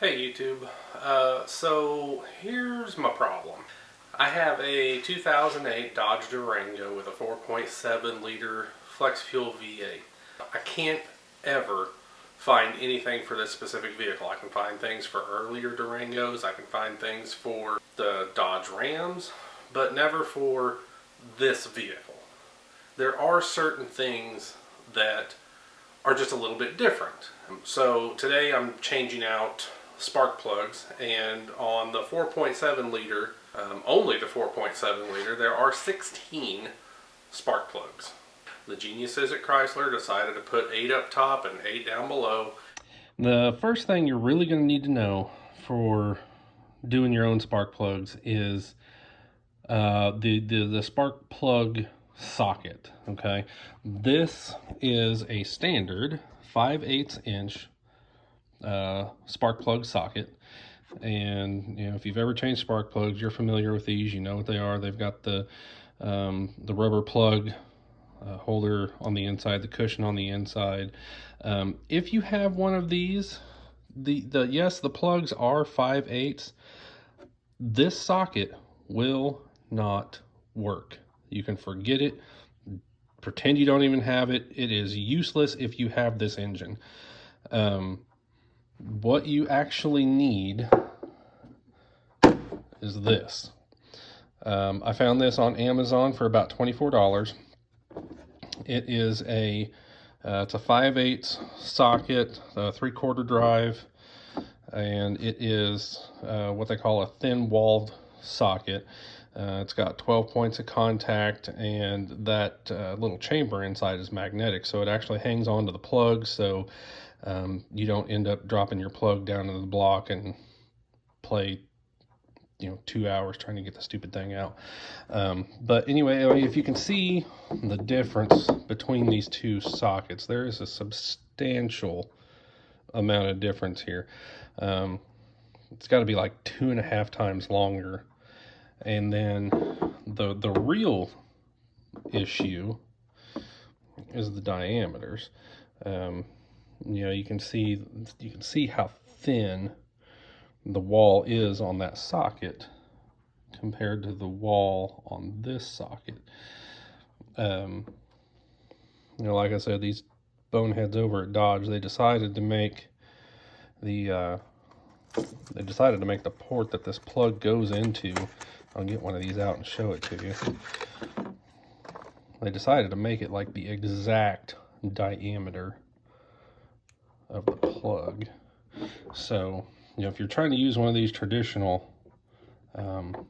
Hey YouTube, so here's my problem. I have a 2008 Dodge Durango with a 4.7 liter flex fuel V8. I can't ever find anything for this specific vehicle. I can find things for earlier Durangos, I can find things for the Dodge Rams, but never for this vehicle. There are certain things that are just a little bit different. So today I'm changing out spark plugs, and on the 4.7 liter, only the 4.7 liter, there are 16 spark plugs. The geniuses at Chrysler decided to put 8 up top and 8 down below. The first thing you're really going to need to know for doing your own spark plugs is the spark plug socket. Okay, this is a standard 5/8 inch spark plug socket, and if you've ever changed spark plugs, you're familiar with these. You know what they are. They've got the rubber plug holder on the inside, the cushion on the inside. If you have one of these, yes, the plugs are 5/8. This socket will not work. You can forget it. Pretend you don't even have it. It is useless if you have this engine. What you actually need is this. I found this on Amazon for about $24. It is it's a 5/8 socket, 3/4 drive, and it is what they call a thin walled socket. It's got 12 points of contact, and that little chamber inside is magnetic, so it actually hangs onto the plug, so you don't end up dropping your plug down to the block and play 2 hours trying to get the stupid thing out. But anyway, if you can see the difference between these two sockets, there is a substantial amount of difference here. It's got to be like 2.5 times longer. And then the real issue is the diameters. You can see how thin the wall is on that socket compared to the wall on this socket. Like I said, these boneheads over at Dodge, they decided to make the port that this plug goes into. I'll get one of these out and show it to you. They decided to make it like the exact diameter of the plug. So, if you're trying to use one of these traditional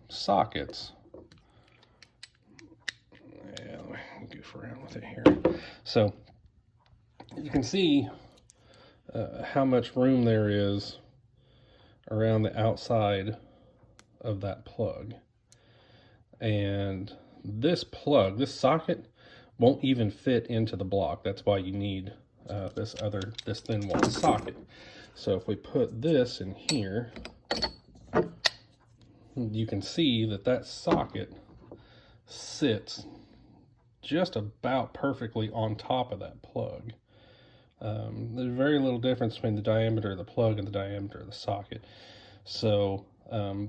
sockets, let me goof around with it here. So, you can see how much room there is around the outside of that plug. And this socket won't even fit into the block. That's why you need this thin wall socket. So if we put this in here, you can see that socket sits just about perfectly on top of that plug. There's very little difference between the diameter of the plug and the diameter of the socket. So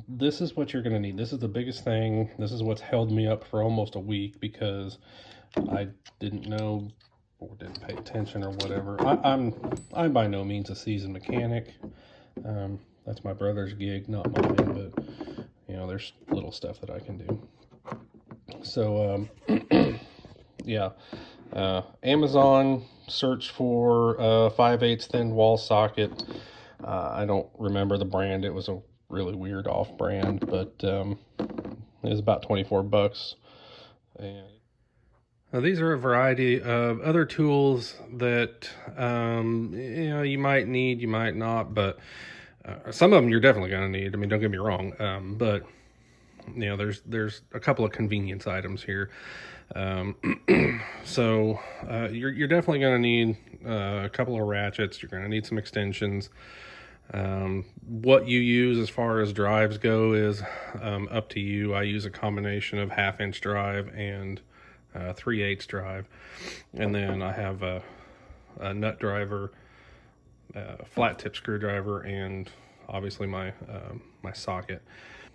this is what you're going to need. This is the biggest thing. This is what's held me up for almost a week because I didn't know or didn't pay attention or whatever. I'm by no means a seasoned mechanic. That's my brother's gig, not mine, but there's little stuff that I can do. So yeah, Amazon, search for 5/8 thin wall socket. I don't remember the brand. It was a really weird off-brand, but it was about $24. And now these are a variety of other tools that you might need, you might not, but some of them you're definitely going to need. I mean, don't get me wrong, but there's a couple of convenience items here. So you're definitely going to need a couple of ratchets. You're going to need some extensions. What you use as far as drives go is up to you. I use a combination of 1/2 inch drive and 3/8 drive, and then I have a nut driver, flat tip screwdriver, and obviously my my socket.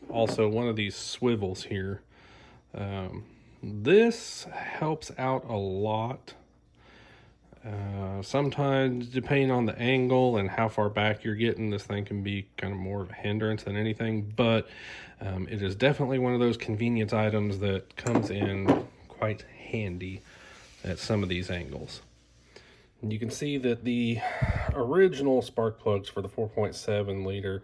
Also, one of these swivels here. This helps out a lot. Sometimes, depending on the angle and how far back you're getting, this thing can be kind of more of a hindrance than anything, but it is definitely one of those convenience items that comes in quite handy at some of these angles. And you can see that the original spark plugs for the 4.7 liter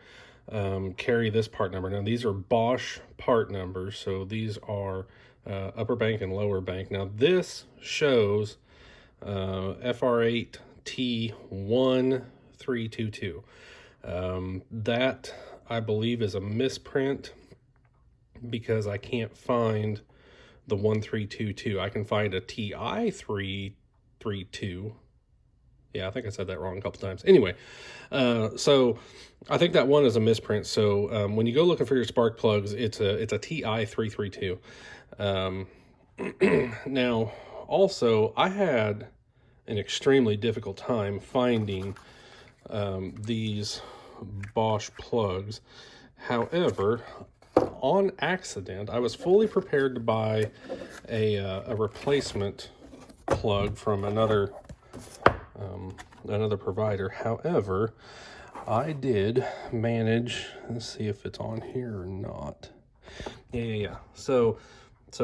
carry this part number. Now, these are Bosch part numbers, so these are upper bank and lower bank. Now, this shows FR8T1322. That, I believe, is a misprint because I can't find the 1322. I can find a TI332. Yeah, I think I said that wrong a couple times. Anyway, so I think that one is a misprint. So when you go looking for your spark plugs, it's a TI332. Now, also, I had an extremely difficult time finding these Bosch plugs. However, on accident, I was fully prepared to buy a replacement plug from another provider. However, I did manage, let's see if it's on here or not. Yeah. So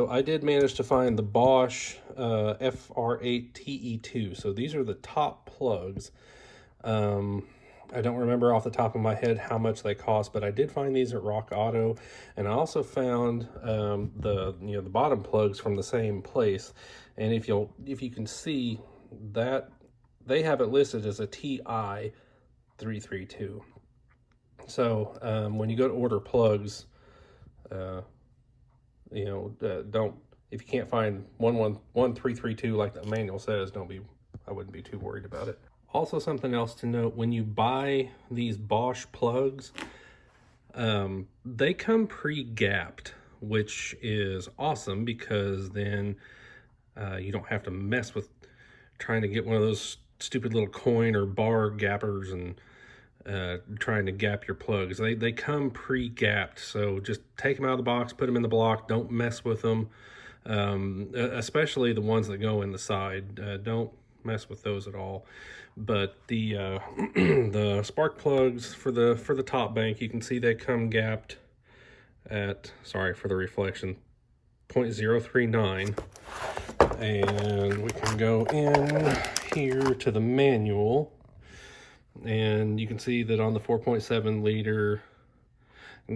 I did manage to find the Bosch FR8TE2. So these are the top plugs. I don't remember off the top of my head how much they cost, but I did find these at Rock Auto, and I also found the bottom plugs from the same place. And if you can see that they have it listed as a TI332. So when you go to order plugs, don't, if you can't find 1332 like the manual says, I wouldn't be too worried about it. Also, something else to note, when you buy these Bosch plugs, they come pre-gapped, which is awesome because then you don't have to mess with trying to get one of those stupid little coin or bar gappers and trying to gap your plugs. They come pre-gapped, so just take them out of the box, put them in the block, don't mess with them, especially the ones that go in the side. Don't mess with those at all. But the the spark plugs for the top bank, you can see they come gapped at, sorry for the reflection, 0.039. And we can go in here to the manual, and you can see that on the 4.7 liter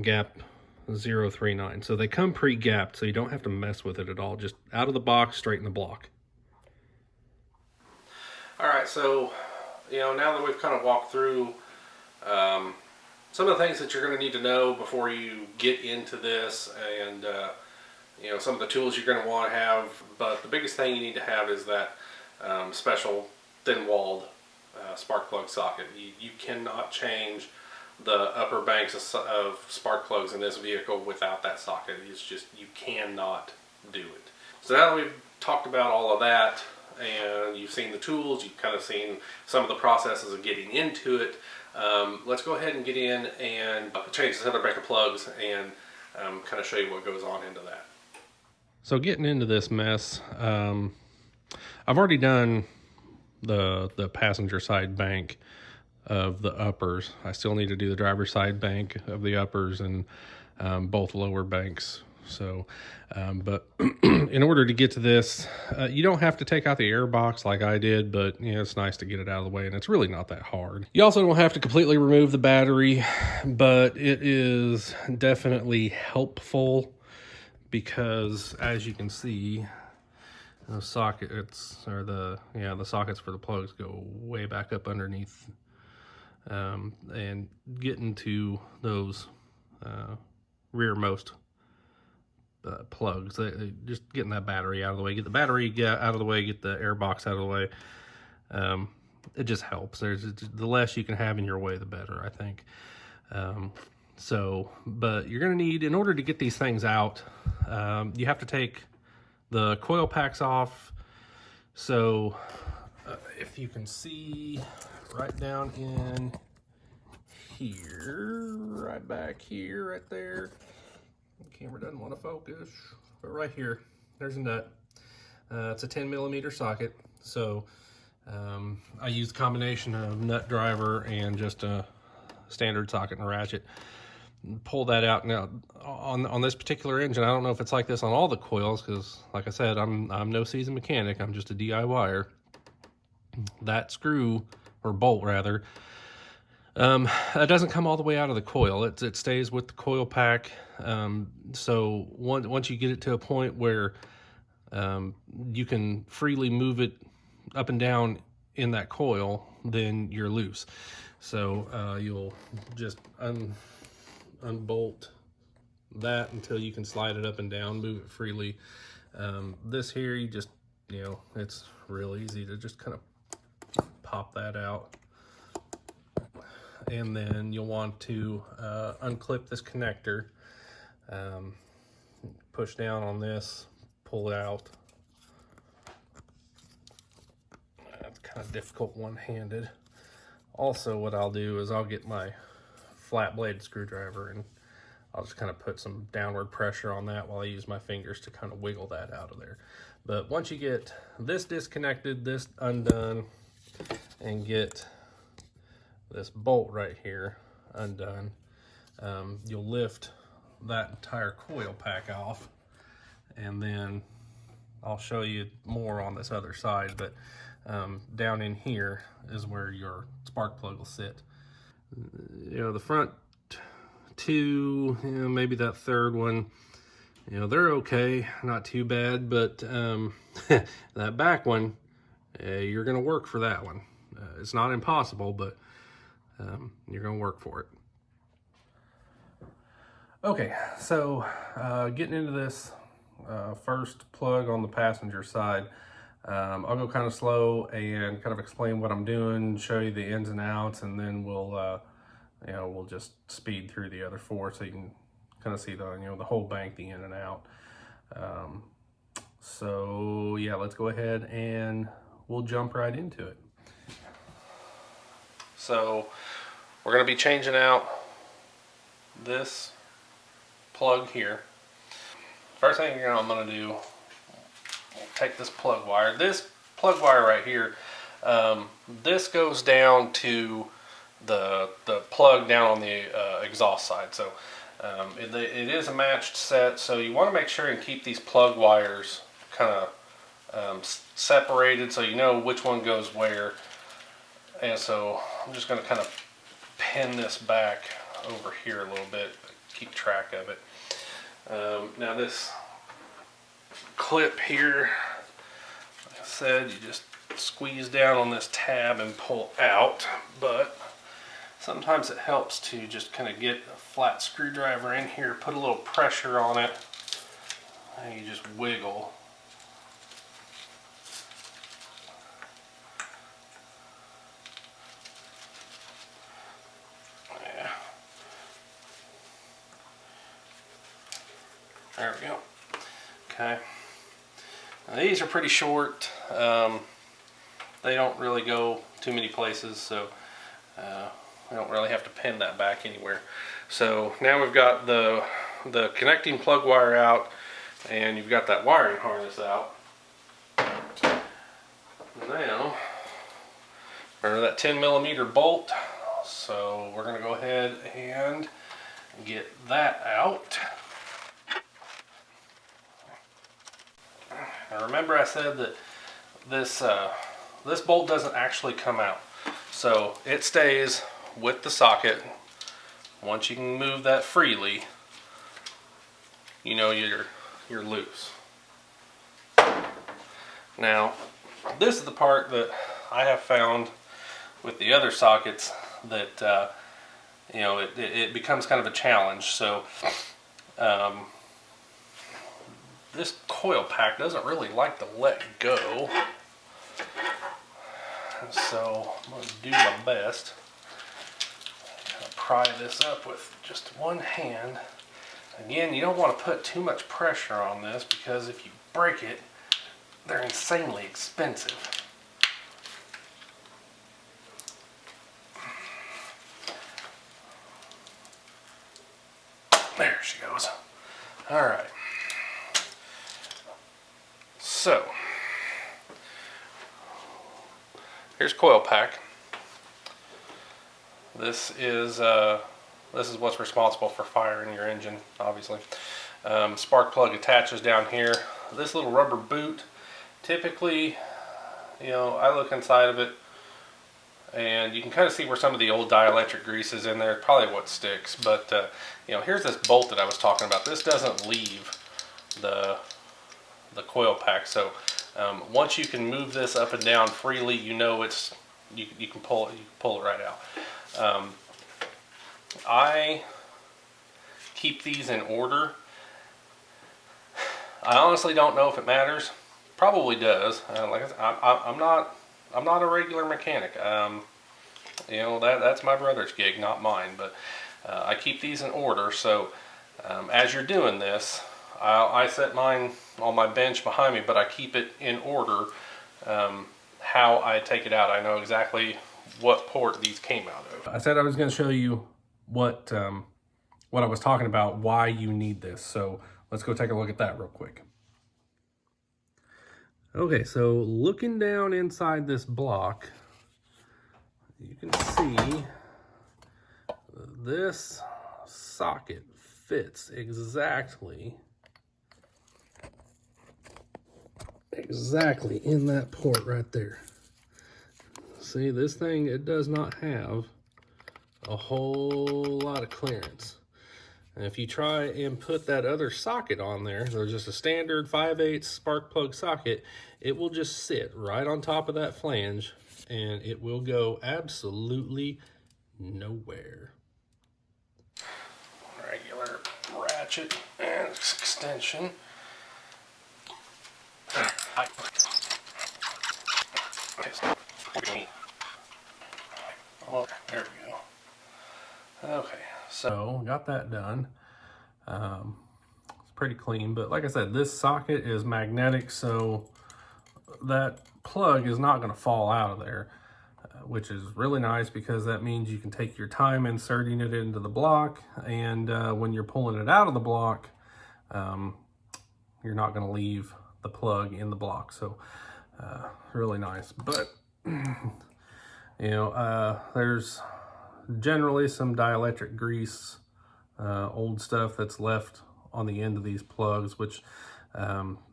gap 039. So they come pre-gapped, so you don't have to mess with it at all. Just out of the box, straight in the block. All right, so now that we've kind of walked through some of the things that you're going to need to know before you get into this, and some of the tools you're going to want to have, but the biggest thing you need to have is that special thin-walled spark plug socket. You cannot change the upper banks of spark plugs in this vehicle without that socket. It's just, you cannot do it. So now that we've talked about all of that, and you've seen the tools, you've kind of seen some of the processes of getting into it, let's go ahead and get in and change the center bank of plugs and kind of show you what goes on into that. So getting into this mess, I've already done the passenger side bank of the uppers. I still need to do the driver's side bank of the uppers and both lower banks. So, but in order to get to this, you don't have to take out the air box like I did, but it's nice to get it out of the way, and it's really not that hard. You also don't have to completely remove the battery, but it is definitely helpful because, as you can see, the sockets, or the sockets for the plugs go way back up underneath, and getting to those rearmost plugs, just getting that battery out of the way, get the battery out of the way, get the air box out of the way, it just helps. The less you can have in your way, the better, I think. But you're going to need, in order to get these things out, you have to take the coil packs off. So if you can see right down in here, right back here, right there. The camera doesn't want to focus, but right here, there's a nut. It's a 10mm socket, so I use a combination of nut driver and just a standard socket and a ratchet. Pull that out. Now on this particular engine, I don't know if it's like this on all the coils, because like I said, I'm no seasoned mechanic, I'm just a DIYer. That screw, or bolt rather, that doesn't come all the way out of the coil. It stays with the coil pack. So once you get it to a point where you can freely move it up and down in that coil, then you're loose. So you'll just unbolt that until you can slide it up and down, move it freely. This here, you just, it's real easy to just kind of pop that out. And then you'll want to unclip this connector, push down on this, pull it out. That's kind of difficult one-handed. Also, what I'll do is I'll get my flat blade screwdriver and I'll just kind of put some downward pressure on that while I use my fingers to kind of wiggle that out of there. But once you get this disconnected, this undone, and get this bolt right here undone, you'll lift that entire coil pack off, and then I'll show you more on this other side, but down in here is where your spark plug will sit. The front two, maybe that third one, they're okay, not too bad, but that back one, you're gonna work for that one. It's not impossible, but you're gonna work for it. Okay, so getting into this first plug on the passenger side, I'll go kind of slow and kind of explain what I'm doing, show you the ins and outs, and then we'll just speed through the other four so you can kind of see the whole bank, the in and out. So yeah, let's go ahead and we'll jump right into it. So we're going to be changing out this plug here. First thing I'm going to do, take this plug wire. This plug wire right here, this goes down to the plug down on the exhaust side. So it is a matched set, so you want to make sure and keep these plug wires kind of separated so you know which one goes where. And so I'm just going to kind of pin this back over here a little bit, keep track of it. Now this clip here, like I said, you just squeeze down on this tab and pull out, but sometimes it helps to just kind of get a flat screwdriver in here, put a little pressure on it, and you just wiggle. Yeah. There we go. Okay. Now these are pretty short. They don't really go too many places, so we don't really have to pin that back anywhere. So now we've got the connecting plug wire out, and you've got that wiring harness out. Now, or that 10mm bolt. So we're going to go ahead and get that out. Now remember I said that this bolt doesn't actually come out, so it stays with the socket. Once you can move that freely, you're loose. Now this is the part that I have found with the other sockets that it becomes kind of a challenge. So this coil pack doesn't really like to let go, and so I'm going to do my best to pry this up with just one hand. Again, you don't want to put too much pressure on this, because if you break it, they're insanely expensive. There she goes. All right. So, here's coil pack. This is what's responsible for firing your engine, obviously. Spark plug attaches down here. This little rubber boot, typically, you know, I look inside of it and you can kind of see where some of the old dielectric grease is in there. Probably what sticks, but you know, here's this bolt that I was talking about. This doesn't leave the coil pack, so once you can move this up and down freely, you know it's you can pull it right out. I keep these in order. I honestly don't know if it matters. Probably does. Like I said, I'm not a regular mechanic. You know, that's my brother's gig, not mine. But I keep these in order. So as you're doing this, I set mine on my bench behind me, but I keep it in order. How I take it out, I know exactly what port these came out of. I said I was going to show you what I was talking about, why you need this. So let's go take a look at that real quick. Okay, so looking down inside this block, you can see this socket fits exactly in that port right there. See, this thing, it does not have a whole lot of clearance. And if you try and put that other socket on there, there's just a standard 5/8 spark plug socket, it will just sit right on top of that flange and it will go absolutely nowhere. Regular ratchet and extension. Oh, there we go. Okay, so got that done. It's pretty clean, but like I said, this socket is magnetic, so that plug is not going to fall out of there, which is really nice because that means you can take your time inserting it into the block, and when you're pulling it out of the block, you're not going to leave the plug in the block. So really nice. But you know, there's generally some dielectric grease, old stuff that's left on the end of these plugs, which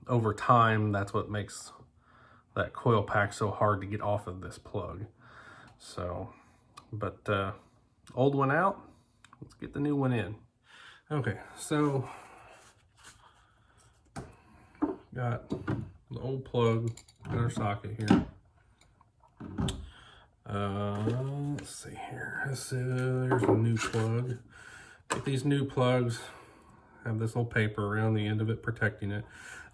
over time, that's what makes that coil pack so hard to get off of this plug. So, but old one out, let's get the new one in. Okay, so got the old plug in our socket here. Let's see here. There's a new plug. Get these new plugs, have this little paper around the end of it protecting it.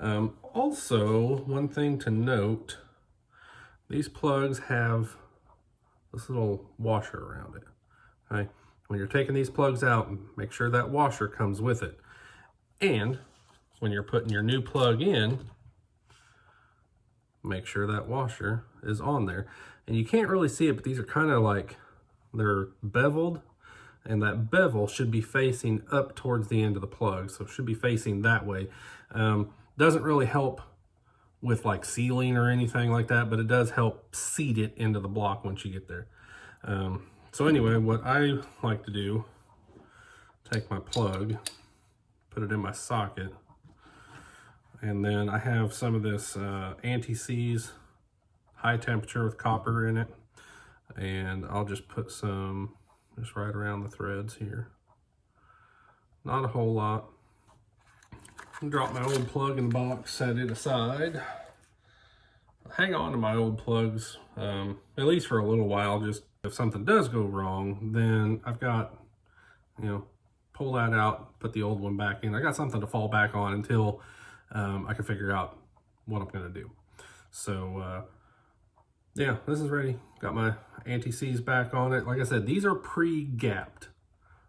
Also, one thing to note, these plugs have this little washer around it. Okay? When you're taking these plugs out, make sure that washer comes with it. And when you're putting your new plug in, make sure that washer is on there. And you can't really see it, but these are kind of like, they're beveled, and that bevel should be facing up towards the end of the plug, so it should be facing that way. Doesn't really help with like sealing or anything like that, but it does help seat it into the block once you get there. So anyway, what I like to do, take my plug, put it in my socket, and then I have some of this anti-seize high temperature with copper in it, and I'll just put some just right around the threads here. Not a whole lot. Drop my old plug in the box, set it aside. Hang on to my old plugs, at least for a little while, just if something does go wrong, then I've got, you know, pull that out, put the old one back in. I got something to fall back on until I can figure out what I'm gonna do. So yeah, this is ready. Got my anti-seize back on it. Like I said, these are pre-gapped.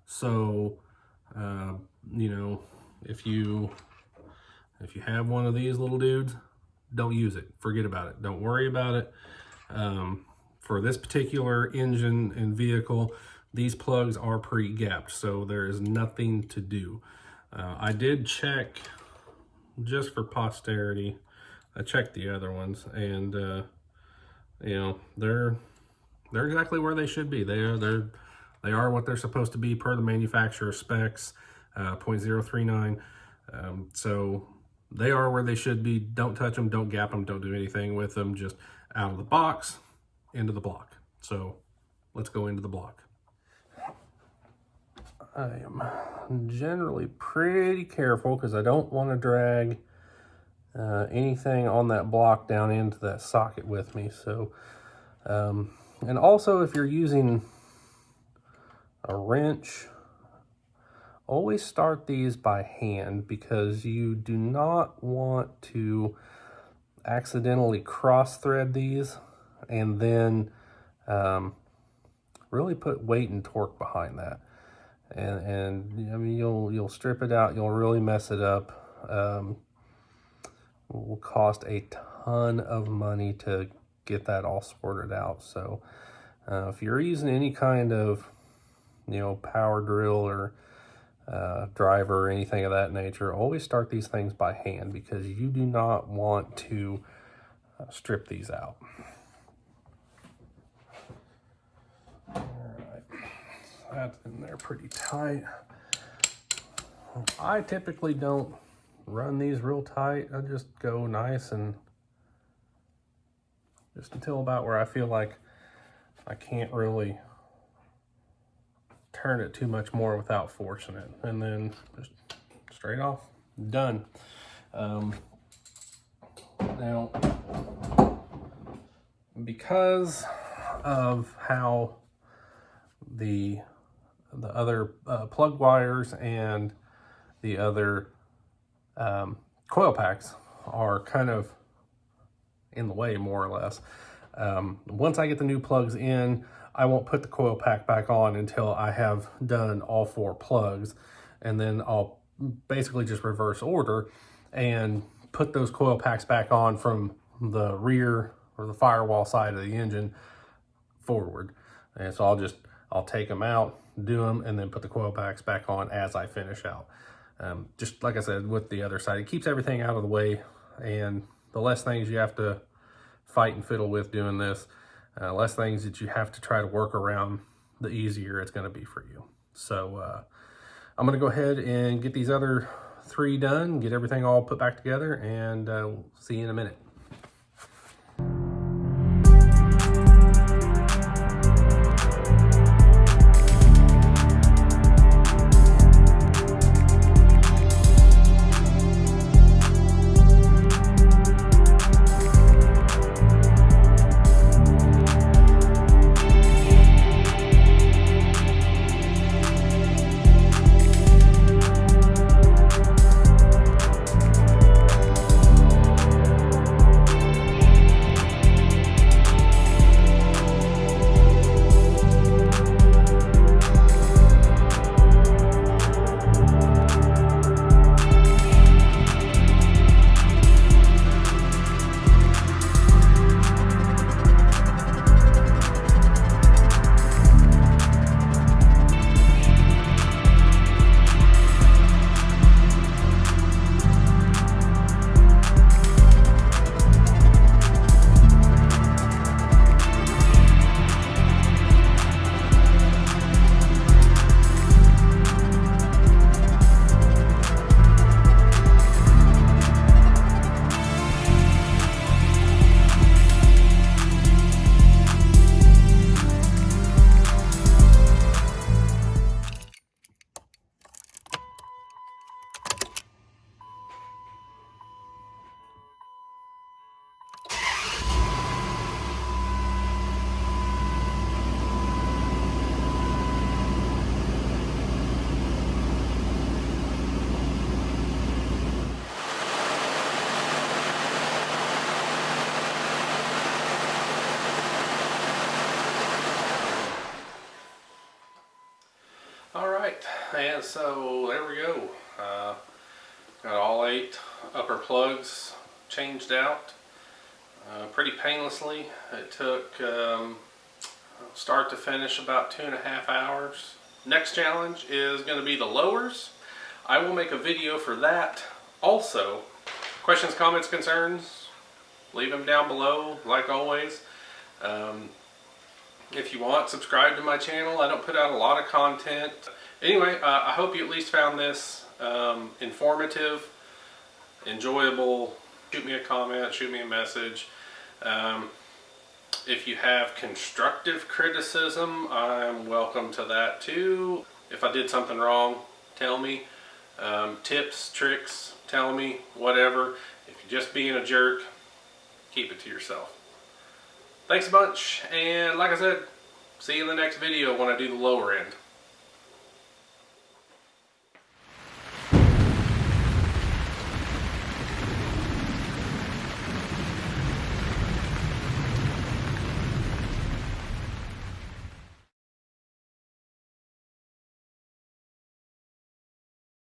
So, you know, if you have one of these little dudes, don't use it. Forget about it. Don't worry about it. For this particular engine and vehicle, these plugs are pre-gapped, so there is nothing to do. I did check, just for posterity, I checked the other ones, and you know, they're exactly where they should be. They are what they're supposed to be per the manufacturer specs, 0.039. So they are where they should be. Don't touch them, don't gap them, don't do anything with them. Just out of the box, into the block. So let's go into the block. I am generally pretty careful because I don't want to drag anything on that block down into that socket with me. So, and also if you're using a wrench, always start these by hand, because you do not want to accidentally cross thread these and then really put weight and torque behind that. And I mean, you'll strip it out, you'll really mess it up. Will cost a ton of money to get that all sorted out. So if you're using any kind of, you know, power drill or driver or anything of that nature, always start these things by hand, because you do not want to strip these out. That's in there pretty tight. I typically don't run these real tight. I just go nice, and just until about where I feel like I can't really turn it too much more without forcing it, and then just straight off, done. Now, because of how the other plug wires and the other coil packs are kind of in the way, more or less. Once I get the new plugs in, I won't put the coil pack back on until I have done all 4 plugs, and then I'll basically just reverse order and put those coil packs back on from the rear or the firewall side of the engine forward. And so I'll take them out, do them, and then put the coil packs back on as I finish out. Just like I said with the other side, it keeps everything out of the way, and the less things you have to fight and fiddle with doing this, less things that you have to try to work around, the easier it's going to be for you. So I'm going to go ahead and get these other 3 done, get everything all put back together, and we'll see you in a minute. Alright, and so there we go. Got all 8 upper plugs changed out pretty painlessly. It took Start to finish about 2.5 hours. Next challenge is going to be the lowers. I will make a video for that also. Questions, comments, concerns, leave them down below like always. If you want, subscribe to my channel. I don't put out a lot of content. Anyway, I hope you at least found this informative, enjoyable. Shoot me a comment, shoot me a message. If you have constructive criticism, I'm welcome to that too. If I did something wrong, tell me. Tips, tricks, tell me, whatever. If you're just being a jerk, keep it to yourself. Thanks a bunch, and like I said, see you in the next video when I do the lower end.